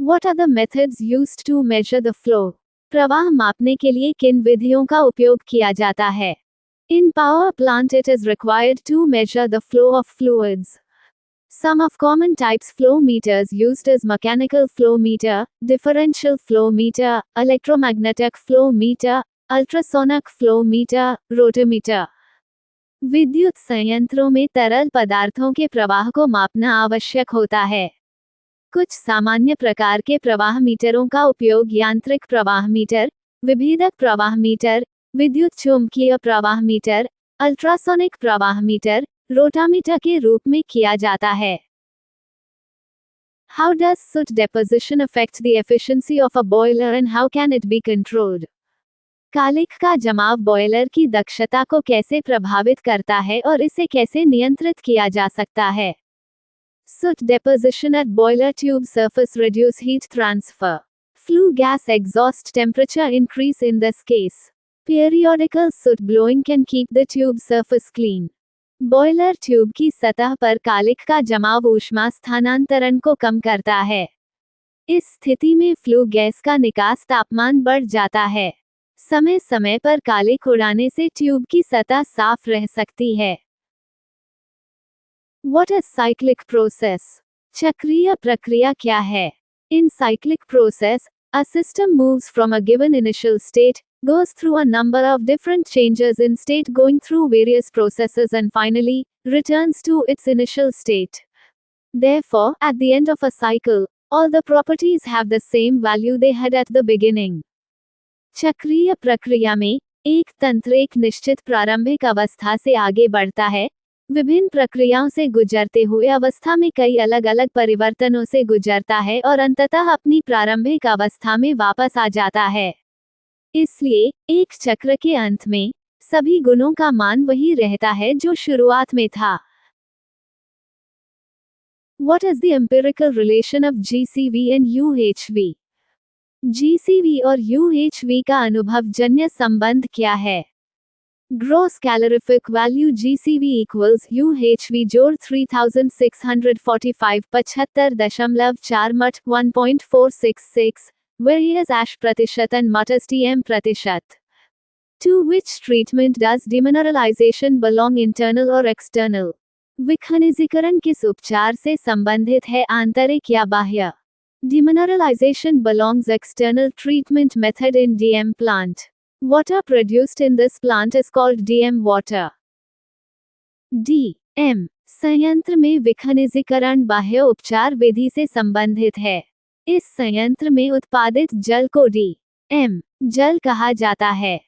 What are the methods used to measure the flow? प्रवाह मापने के लिए किन विधियों का उपयोग किया जाता है? In power plant it is required to measure the flow of fluids. Some of common types flow meters used is mechanical flow meter, differential flow meter, electromagnetic flow meter, ultrasonic flow meter, rotometer. विद्युत संयंत्रों में तरल पदार्थों के प्रवाह को मापना आवश्यक होता है। कुछ सामान्य प्रकार के प्रवाह मीटरों का उपयोग यांत्रिक प्रवाह मीटर, विभेदक प्रवाह मीटर, विद्युत चुम्बकीय प्रवाह मीटर, अल्ट्रासोनिक प्रवाह मीटर, रोटामीटर के रूप में किया जाता है। How does soot deposition affect the efficiency of a boiler and how can it be controlled? कालिख का जमाव बॉयलर की दक्षता को कैसे प्रभावित करता है और इसे कैसे नियंत्रित किया जा सकता है? Soot deposition at boiler tube surface reduce heat transfer. Flue gas exhaust temperature increase in this case. Periodical soot blowing can keep the tube surface clean. Boiler tube की सतह पर कालिख का जमाव ऊष्मा स्थानांतरण को कम करता है। इस स्थिति में फ्लू गैस का निकास तापमान बढ़ जाता है। समय समय पर कालिख उड़ाने से ट्यूब की सतह साफ रह सकती है। What is cyclic process? चक्रीय प्रक्रिया क्या है? In cyclic process, a system moves from a given initial state, goes through a number of different changes in state going through various processes and finally, returns to its initial state. Therefore, at the end of a cycle, all the properties have the same value they had at the beginning. चक्रीय प्रक्रिया में, एक तंत्र एक निश्चित प्रारंभिक अवस्था से आगे बढ़ता है, विभिन्न प्रक्रियाओं से गुजरते हुए अवस्था में कई अलग अलग परिवर्तनों से गुजरता है और अंततः अपनी प्रारंभिक अवस्था में वापस आ जाता है। इसलिए, एक चक्र के अंत में, सभी गुणों का मान वही रहता है जो शुरुआत में था। What is the empirical relation of GCV and UHV? GCV और UHV का अनुभवजन्य संबंध क्या है? Gross calorific value GCV equals UHV जोड़ 3645 75.4 मट 1.466 whereas ash प्रतिशत and mut is TM प्रतिशत. To which treatment does demineralization belong, internal or external? विखनिजीकरण किस उपचार से संबंधित है, आंतरिक या बाह्य? Demineralization belongs external treatment method in DM plant. Water produced in this plant is called DM water. DM संयंत्र में विखनिजीकरण बाह्य उपचार विधि से संबंधित है। इस संयंत्र में उत्पादित जल को DM जल कहा जाता है।